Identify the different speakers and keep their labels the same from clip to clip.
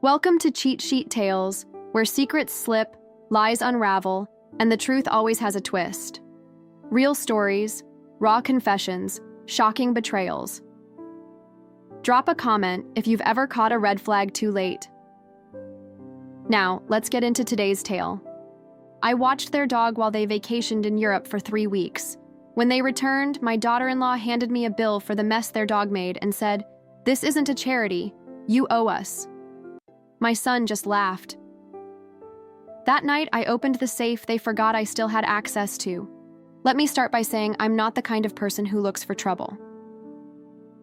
Speaker 1: Welcome to Cheat Sheet Tales, where secrets slip, lies unravel, and the truth always has a twist. Real stories, raw confessions, shocking betrayals. Drop a comment if you've ever caught a red flag too late. Now, let's get into today's tale. I watched their dog while they vacationed in Europe for 3 weeks. When they returned, my daughter-in-law handed me a bill for the mess their dog made and said, "This isn't a charity. You owe us." My son just laughed. That night, I opened the safe they forgot I still had access to. Let me start by saying I'm not the kind of person who looks for trouble.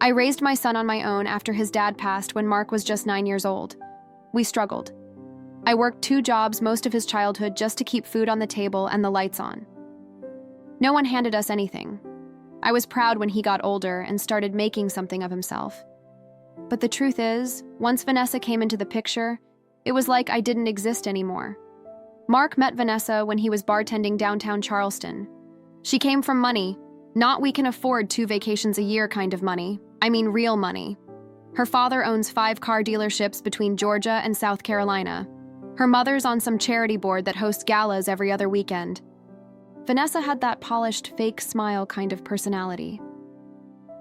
Speaker 1: I raised my son on my own after his dad passed when Mark was just 9 years old. We struggled. I worked 2 jobs most of his childhood just to keep food on the table and the lights on. No one handed us anything. I was proud when he got older and started making something of himself. But the truth is, once Vanessa came into the picture, it was like I didn't exist anymore. Mark met Vanessa when he was bartending downtown Charleston. She came from money, not we can afford 2 vacations a year kind of money. I mean real money. Her father owns 5 car dealerships between Georgia and South Carolina. Her mother's on some charity board that hosts galas every other weekend. Vanessa had that polished, fake smile kind of personality.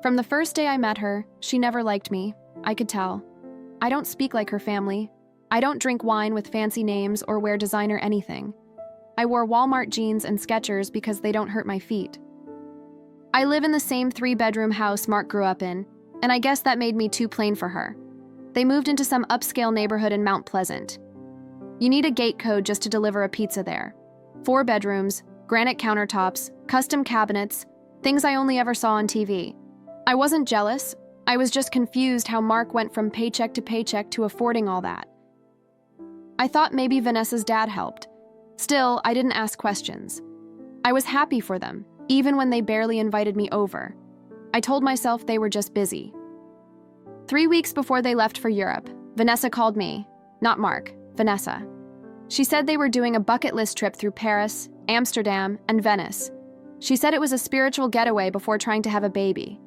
Speaker 1: From the first day I met her, she never liked me. I could tell. I don't speak like her family. I don't drink wine with fancy names or wear designer anything. I wore Walmart jeans and Skechers because they don't hurt my feet. I live in the same 3-bedroom house Mark grew up in, and I guess that made me too plain for her. They moved into some upscale neighborhood in Mount Pleasant. You need a gate code just to deliver a pizza there. 4 bedrooms, granite countertops, custom cabinets, things I only ever saw on TV. I wasn't jealous. I was just confused how Mark went from paycheck to paycheck to affording all that. I thought maybe Vanessa's dad helped. Still, I didn't ask questions. I was happy for them, even when they barely invited me over. I told myself they were just busy. 3 weeks before they left for Europe, Vanessa called me. Not Mark, Vanessa. She said they were doing a bucket list trip through Paris, Amsterdam, and Venice. She said it was a spiritual getaway before trying to have a baby.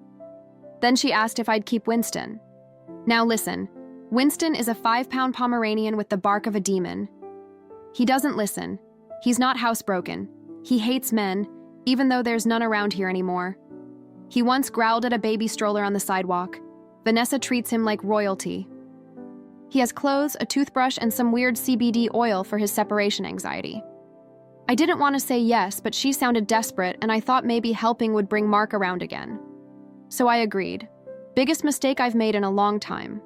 Speaker 1: Then she asked if I'd keep Winston. Now listen, Winston is a 5-pound Pomeranian with the bark of a demon. He doesn't listen. He's not housebroken. He hates men, even though there's none around here anymore. He once growled at a baby stroller on the sidewalk. Vanessa treats him like royalty. He has clothes, a toothbrush, and some weird CBD oil for his separation anxiety. I didn't want to say yes, but she sounded desperate, and I thought maybe helping would bring Mark around again. So I agreed. Biggest mistake I've made in a long time.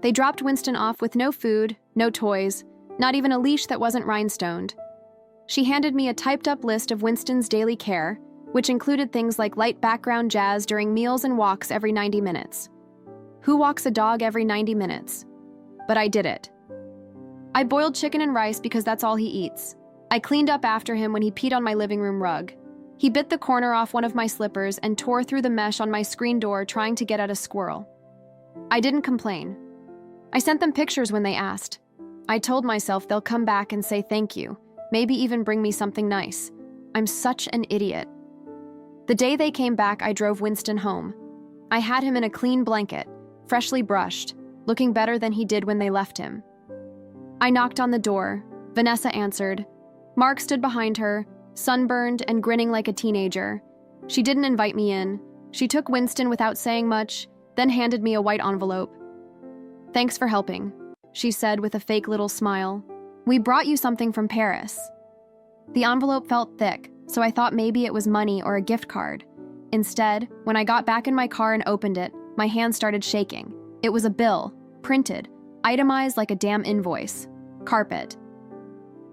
Speaker 1: They dropped Winston off with no food, no toys, not even a leash that wasn't rhinestoned. She handed me a typed-up list of Winston's daily care, which included things like light background jazz during meals and walks every 90 minutes. Who walks a dog every 90 minutes? But I did it. I boiled chicken and rice because that's all he eats. I cleaned up after him when he peed on my living room rug. He bit the corner off one of my slippers and tore through the mesh on my screen door trying to get at a squirrel. I didn't complain. I sent them pictures when they asked. I told myself they'll come back and say thank you, maybe even bring me something nice. I'm such an idiot. The day they came back, I drove Winston home. I had him in a clean blanket, freshly brushed, looking better than he did when they left him. I knocked on the door. Vanessa answered. Mark stood behind her, sunburned and grinning like a teenager. She didn't invite me in. She took Winston without saying much, then handed me a white envelope. "Thanks for helping," she said with a fake little smile. "We brought you something from Paris." The envelope felt thick, so I thought maybe it was money or a gift card. Instead, when I got back in my car and opened it, my hand started shaking. It was a bill, printed, itemized like a damn invoice. Carpet.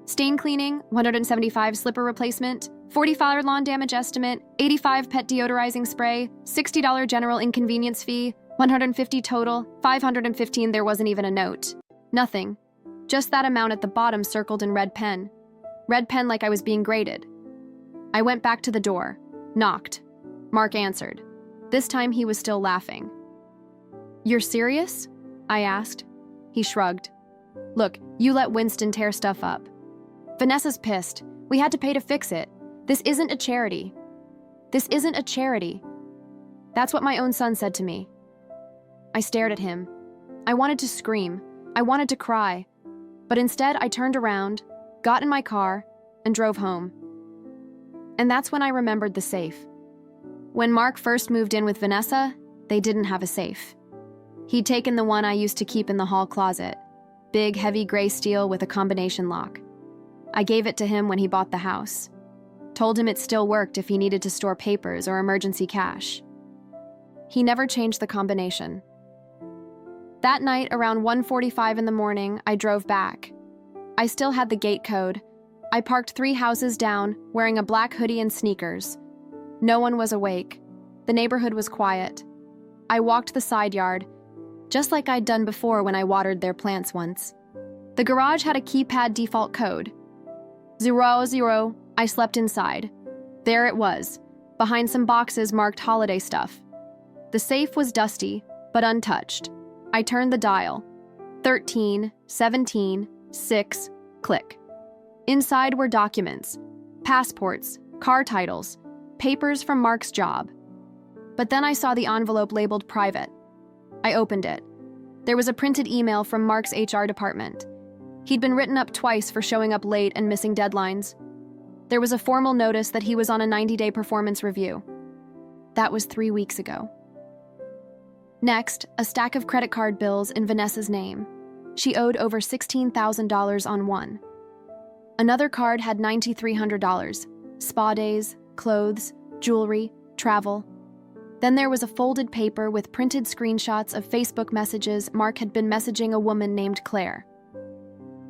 Speaker 1: Stain cleaning, $175 slipper replacement, $40 lawn damage estimate, $85 pet deodorizing spray, $60 general inconvenience fee, $150 total, $515 there wasn't even a note. Nothing. Just that amount at the bottom circled in red pen. Red pen like I was being graded. I went back to the door, knocked. Mark answered. This time he was still laughing. "You're serious?" I asked. He shrugged. "Look, you let Winston tear stuff up. Vanessa's pissed. We had to pay to fix it. This isn't a charity. This isn't a charity." That's what my own son said to me. I stared at him. I wanted to scream. I wanted to cry, but instead I turned around, got in my car, and drove home. And that's when I remembered the safe. When Mark first moved in with Vanessa, they didn't have a safe. He'd taken the one I used to keep in the hall closet, big, heavy gray steel with a combination lock. I gave it to him when he bought the house. Told him it still worked if he needed to store papers or emergency cash. He never changed the combination. That night, around 1:45 in the morning, I drove back. I still had the gate code. I parked 3 houses down, wearing a black hoodie and sneakers. No one was awake. The neighborhood was quiet. I walked the side yard, just like I'd done before when I watered their plants once. The garage had a keypad default code. 00. I slept inside. There it was, behind some boxes marked holiday stuff. The safe was dusty, but untouched. I turned the dial. 13, 17, 6, click. Inside were documents, passports, car titles, papers from Mark's job. But then I saw the envelope labeled private. I opened it. There was a printed email from Mark's HR department. He'd been written up twice for showing up late and missing deadlines. There was a formal notice that he was on a 90-day performance review. That was 3 weeks ago. Next, a stack of credit card bills in Vanessa's name. She owed over $16,000 on one. Another card had $9,300, spa days, clothes, jewelry, travel. Then there was a folded paper with printed screenshots of Facebook messages Mark had been messaging a woman named Claire.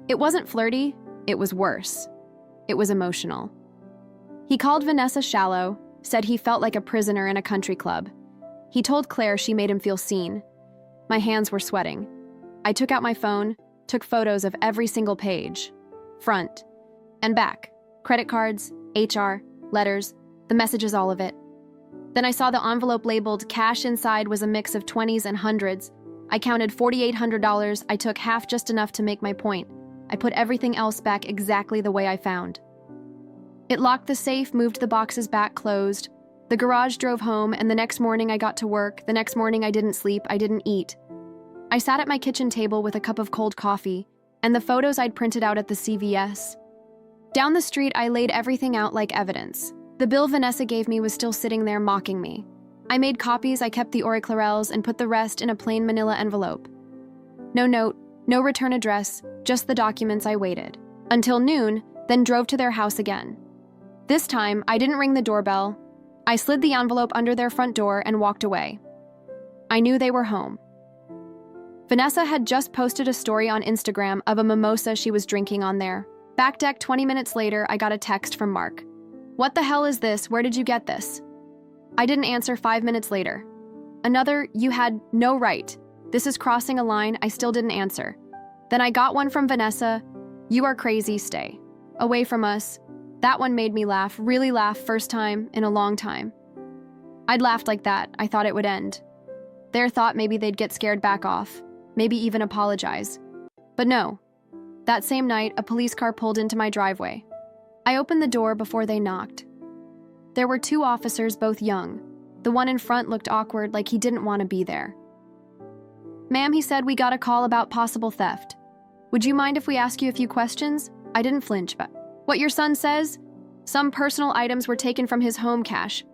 Speaker 1: It wasn't flirty, it was worse. It was emotional. He called Vanessa shallow, said he felt like a prisoner in a country club. He told Claire she made him feel seen. My hands were sweating. I took out my phone, took photos of every single page, front and back, credit cards, HR, letters, the messages, all of it. Then I saw the envelope labeled cash. Inside was a mix of 20s and hundreds. I counted $4,800. I took half, just enough to make my point. I put everything else back exactly the way I found. It locked the safe, moved the boxes back, closed. The garage, drove home, and the next morning I got to work. The next morning I didn't sleep, I didn't eat. I sat at my kitchen table with a cup of cold coffee and the photos I'd printed out at the CVS. Down the street, I laid everything out like evidence. The bill Vanessa gave me was still sitting there mocking me. I made copies, I kept the Clarels, and put the rest in a plain manila envelope. No note, no return address, just the documents. I waited until noon, then drove to their house again. This time, I didn't ring the doorbell. I slid the envelope under their front door and walked away. I knew they were home. Vanessa had just posted a story on Instagram of a mimosa she was drinking on there. Back deck, 20 minutes later, I got a text from Mark. "What the hell is this? Where did you get this?" I didn't answer. 5 minutes later. Another, "You had no right. This is crossing a line." I still didn't answer. Then I got one from Vanessa. "You are crazy. Stay away from us." That one made me laugh, really laugh, first time in a long time. I'd laughed like that. I thought it would end. Their thought maybe they'd get scared, back off, maybe even apologize. But no. That same night, a police car pulled into my driveway. I opened the door before they knocked. There were 2 officers, both young. The one in front looked awkward, like he didn't want to be there. "Ma'am," he said, "we got a call about possible theft. Would you mind if we ask you a few questions?" I didn't flinch. "But what your son says? Some personal items were taken from his home cache.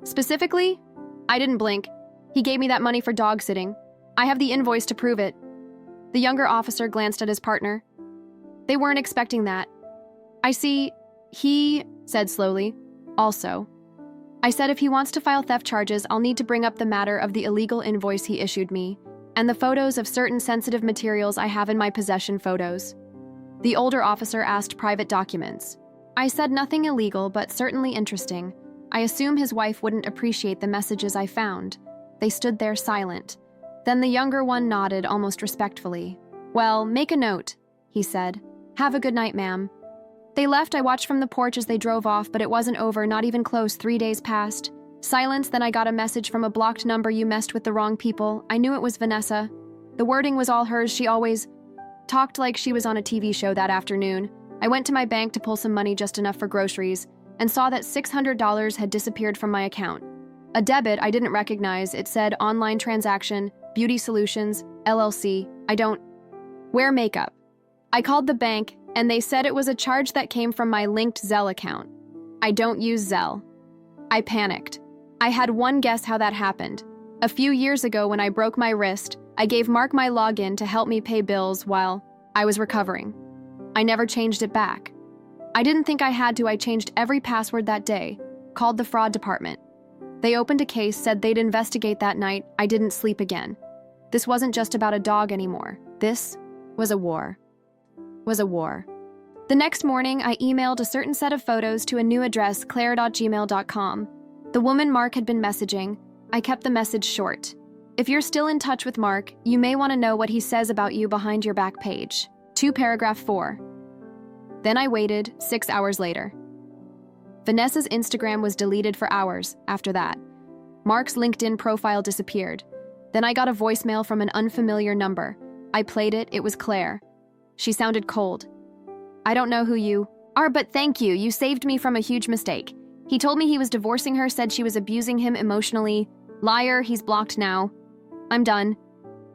Speaker 1: Specifically?" I didn't blink. "He gave me that money for dog sitting. I have the invoice to prove it." The younger officer glanced at his partner. "They weren't expecting that." "I see," he said slowly. "Also, I said if he wants to file theft charges, I'll need to bring up the matter of the illegal invoice he issued me, and the photos of certain sensitive materials I have in my possession." Photos. The older officer asked. "Private documents." I said nothing illegal, but certainly interesting. I assume his wife wouldn't appreciate the messages I found. They stood there silent. Then the younger one nodded almost respectfully. "Well, make a note," he said. "Have a good night, ma'am." They left. I watched from the porch as they drove off, but it wasn't over, not even close. 3 days passed. Silence. Then I got a message from a blocked number. "You messed with the wrong people." I knew it was Vanessa. The wording was all hers. She always talked like she was on a TV show. That afternoon, I went to my bank to pull some money, just enough for groceries, and saw that $600 had disappeared from my account. A debit I didn't recognize. It said online transaction, Beauty Solutions, LLC. Wear makeup. I called the bank, and they said it was a charge that came from my linked Zelle account. I don't use Zelle. I panicked. I had one guess how that happened. A few years ago when I broke my wrist, I gave Mark my login to help me pay bills while I was recovering. I never changed it back. I didn't think I had to. I changed every password that day, called the fraud department. They opened a case, said they'd investigate that night. I didn't sleep again. This wasn't just about a dog anymore. This was a war. The next morning, I emailed a certain set of photos to a new address, claire.gmail.com. The woman Mark had been messaging. I kept the message short. If you're still in touch with Mark, you may want to know what he says about you behind your back page. 2 paragraph 4. Then I waited 6 hours later. Vanessa's Instagram was deleted for hours after that. Mark's LinkedIn profile disappeared. Then I got a voicemail from an unfamiliar number. I played it. It was Claire. She sounded cold. I don't know who you are, but thank you. You saved me from a huge mistake. He told me he was divorcing her, said she was abusing him emotionally. Liar, he's blocked now. I'm done.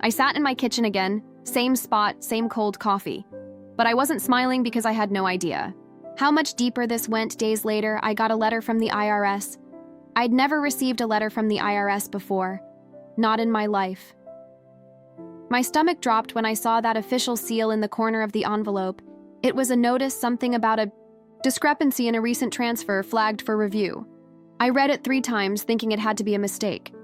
Speaker 1: I sat in my kitchen again. Same spot, same cold coffee. But I wasn't smiling because I had no idea how much deeper this went. Days later, I got a letter from the IRS. I'd never received a letter from the IRS before. Not in my life. My stomach dropped when I saw that official seal in the corner of the envelope. It was a notice, something about a discrepancy in a recent transfer flagged for review. I read it 3 times, thinking it had to be a mistake.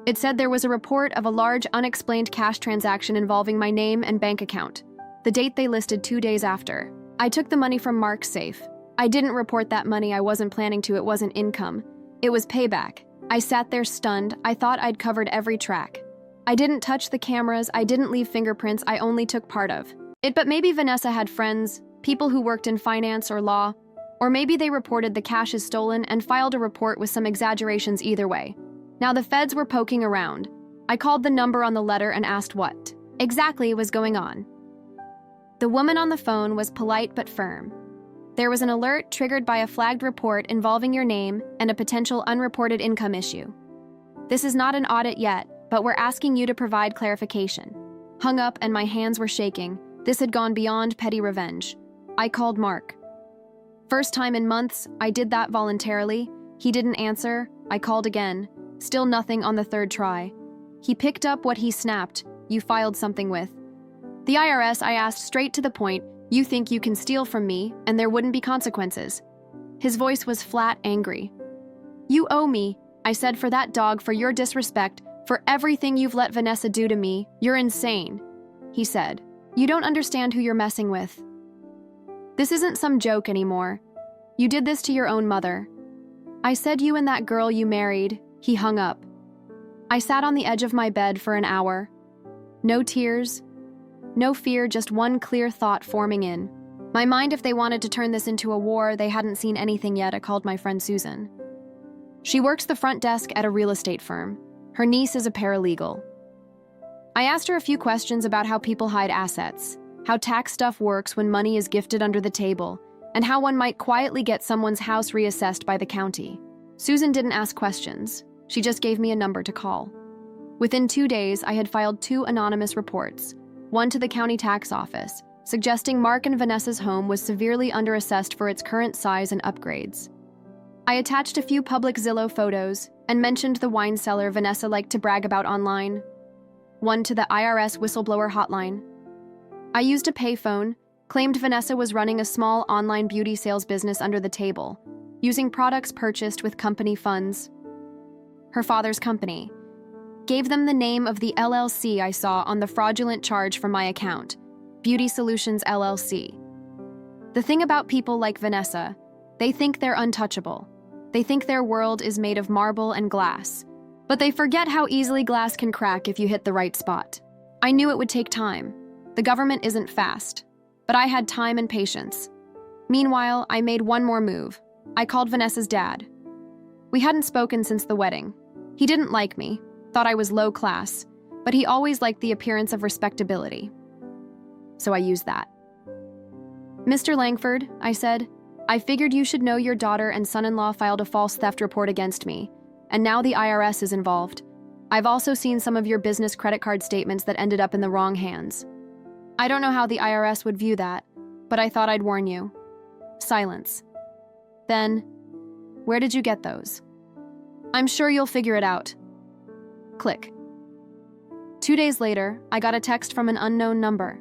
Speaker 1: It said there was a report of a large, unexplained cash transaction involving my name and bank account. The date they listed 2 days after. I took the money from Mark's safe. I didn't report that money. I wasn't planning to. It wasn't income. It was payback. I sat there stunned. I thought I'd covered every track. I didn't touch the cameras. I didn't leave fingerprints. I only took part of it. But maybe Vanessa had friends, people who worked in finance or law, or maybe they reported the cash is stolen and filed a report with some exaggerations. Either way. Now the feds were poking around. I called the number on the letter and asked what exactly was going on. The woman on the phone was polite but firm. There was an alert triggered by a flagged report involving your name and a potential unreported income issue. This is not an audit yet, but we're asking you to provide clarification. Hung up and my hands were shaking. This had gone beyond petty revenge. I called Mark. First time in months, I did that voluntarily. He didn't answer. I called again. Still nothing on the 3rd try. He picked up what he snapped. You filed something with the IRS. I asked straight to the point. You think you can steal from me and there wouldn't be consequences? His voice was flat, angry. You owe me, I said, for that dog, for your disrespect, for everything you've let Vanessa do to me. You're insane, he said. You don't understand who you're messing with. This isn't some joke anymore. You did this to your own mother. I said you and that girl you married. He hung up. I sat on the edge of my bed for an hour. No tears, no fear, just one clear thought forming in my mind. If they wanted to turn this into a war, they hadn't seen anything yet. I called my friend Susan. She works the front desk at a real estate firm. Her niece is a paralegal. I asked her a few questions about how people hide assets, how tax stuff works when money is gifted under the table, and how one might quietly get someone's house reassessed by the county. Susan didn't ask questions. She just gave me a number to call. Within 2 days, I had filed 2 anonymous reports, one to the county tax office, suggesting Mark and Vanessa's home was severely underassessed for its current size and upgrades. I attached a few public Zillow photos and mentioned the wine cellar Vanessa liked to brag about online, one to the IRS whistleblower hotline. I used a payphone, claimed Vanessa was running a small online beauty sales business under the table, using products purchased with company funds. Her father's company. Gave them the name of the LLC I saw on the fraudulent charge from my account, Beauty Solutions LLC. The thing about people like Vanessa, they think they're untouchable. They think their world is made of marble and glass, but they forget how easily glass can crack if you hit the right spot. I knew it would take time. The government isn't fast, but I had time and patience. Meanwhile, I made one more move. I called Vanessa's dad. We hadn't spoken since the wedding. He didn't like me, thought I was low class, but he always liked the appearance of respectability. So I used that. Mr. Langford, I said, I figured you should know your daughter and son-in-law filed a false theft report against me, and now the IRS is involved. I've also seen some of your business credit card statements that ended up in the wrong hands. I don't know how the IRS would view that, but I thought I'd warn you. Silence. Then, where did you get those? I'm sure you'll figure it out. Click. 2 days later, I got a text from an unknown number.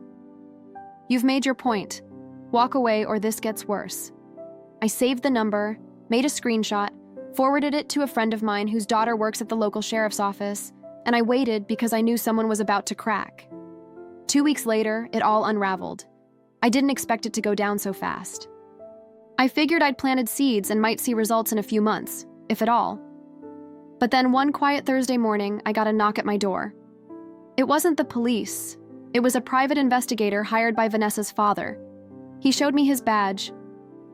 Speaker 1: You've made your point. Walk away or this gets worse. I saved the number, made a screenshot, forwarded it to a friend of mine whose daughter works at the local sheriff's office, and I waited because I knew someone was about to crack. 2 weeks later, it all unraveled. I didn't expect it to go down so fast. I figured I'd planted seeds and might see results in a few months, if at all. But then one quiet Thursday morning, I got a knock at my door. It wasn't the police. It was a private investigator hired by Vanessa's father. He showed me his badge,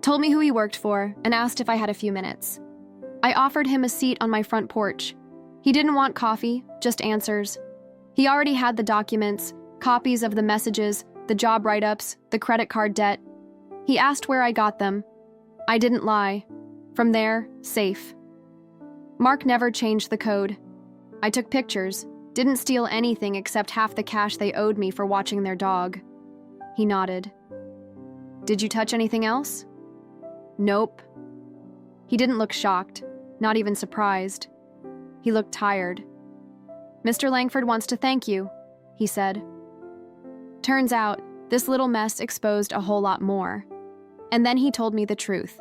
Speaker 1: told me who he worked for, and asked if I had a few minutes. I offered him a seat on my front porch. He didn't want coffee, just answers. He already had the documents, copies of the messages, the job write-ups, the credit card debt. He asked where I got them. I didn't lie. From there, safe. Mark never changed the code. I took pictures, didn't steal anything except half the cash they owed me for watching their dog. He nodded. Did you touch anything else? Nope. He didn't look shocked, not even surprised. He looked tired. Mr. Langford wants to thank you, he said. Turns out, this little mess exposed a whole lot more. And then he told me the truth.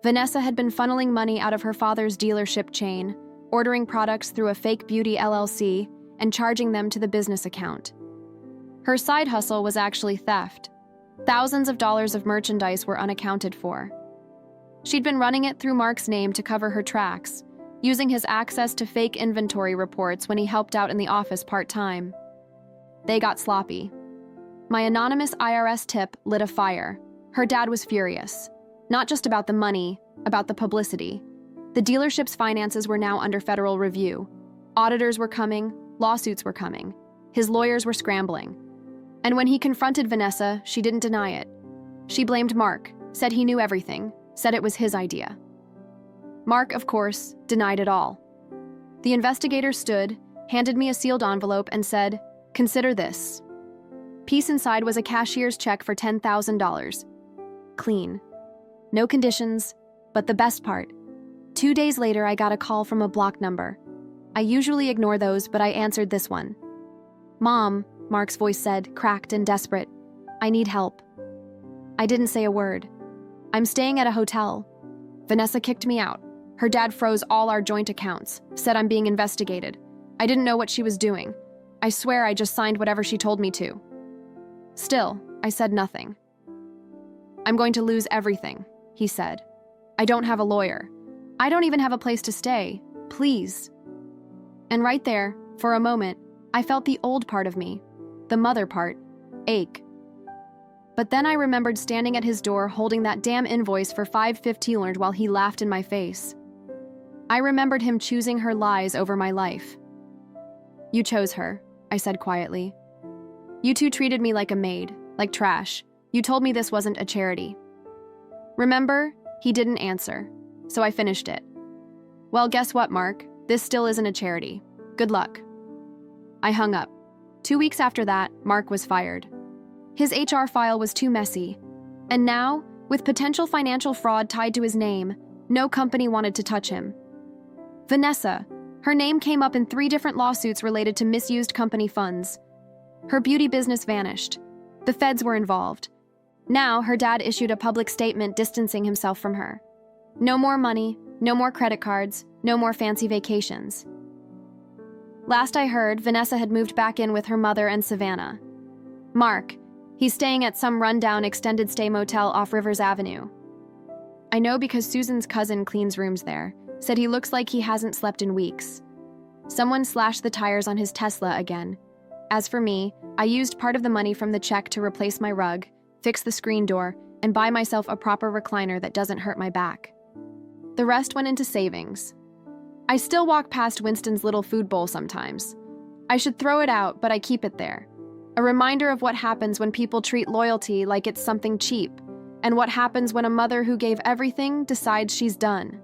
Speaker 1: Vanessa had been funneling money out of her father's dealership chain, ordering products through a fake beauty LLC, and charging them to the business account. Her side hustle was actually theft. Thousands of dollars of merchandise were unaccounted for. She'd been running it through Mark's name to cover her tracks, using his access to fake inventory reports when he helped out in the office part-time. They got sloppy. My anonymous IRS tip lit a fire. Her dad was furious. Not just about the money, about the publicity. The dealership's finances were now under federal review. Auditors were coming, lawsuits were coming. His lawyers were scrambling. And when he confronted Vanessa, she didn't deny it. She blamed Mark, said he knew everything, said it was his idea. Mark, of course, denied it all. The investigator stood, handed me a sealed envelope, and said, "Consider this." Piece inside was a cashier's check for $10,000. Clean. No conditions, but the best part. 2 days later, I got a call from a blocked number. I usually ignore those, but I answered this one. "Mom," Mark's voice said, cracked and desperate. "I need help." I didn't say a word. "I'm staying at a hotel." Vanessa kicked me out. Her dad froze all our joint accounts, said I'm being investigated. I didn't know what she was doing. I swear I just signed whatever she told me to. Still, I said nothing. "I'm going to lose everything," he said. "I don't have a lawyer. I don't even have a place to stay. Please." And right there, for a moment, I felt the old part of me, the mother part, ache. But then I remembered standing at his door holding that damn invoice for $550 while he laughed in my face. I remembered him choosing her lies over my life. "You chose her," I said quietly. "You two treated me like a maid, like trash. You told me this wasn't a charity." Remember? He didn't answer, so I finished it. "Well, guess what, Mark? This still isn't a charity. Good luck." I hung up. 2 weeks after that, Mark was fired. His HR file was too messy. And now, with potential financial fraud tied to his name, no company wanted to touch him. Vanessa, her name came up in 3 different lawsuits related to misused company funds. Her beauty business vanished. The feds were involved. Now, her dad issued a public statement distancing himself from her. No more money, no more credit cards, no more fancy vacations. Last I heard, Vanessa had moved back in with her mother and Savannah. Mark, he's staying at some rundown extended stay motel off Rivers Avenue. I know because Susan's cousin cleans rooms there, said he looks like he hasn't slept in weeks. Someone slashed the tires on his Tesla again. As for me, I used part of the money from the check to replace my rug, fix the screen door, and buy myself a proper recliner that doesn't hurt my back. The rest went into savings. I still walk past Winston's little food bowl sometimes. I should throw it out, but I keep it there. A reminder of what happens when people treat loyalty like it's something cheap, and what happens when a mother who gave everything decides she's done.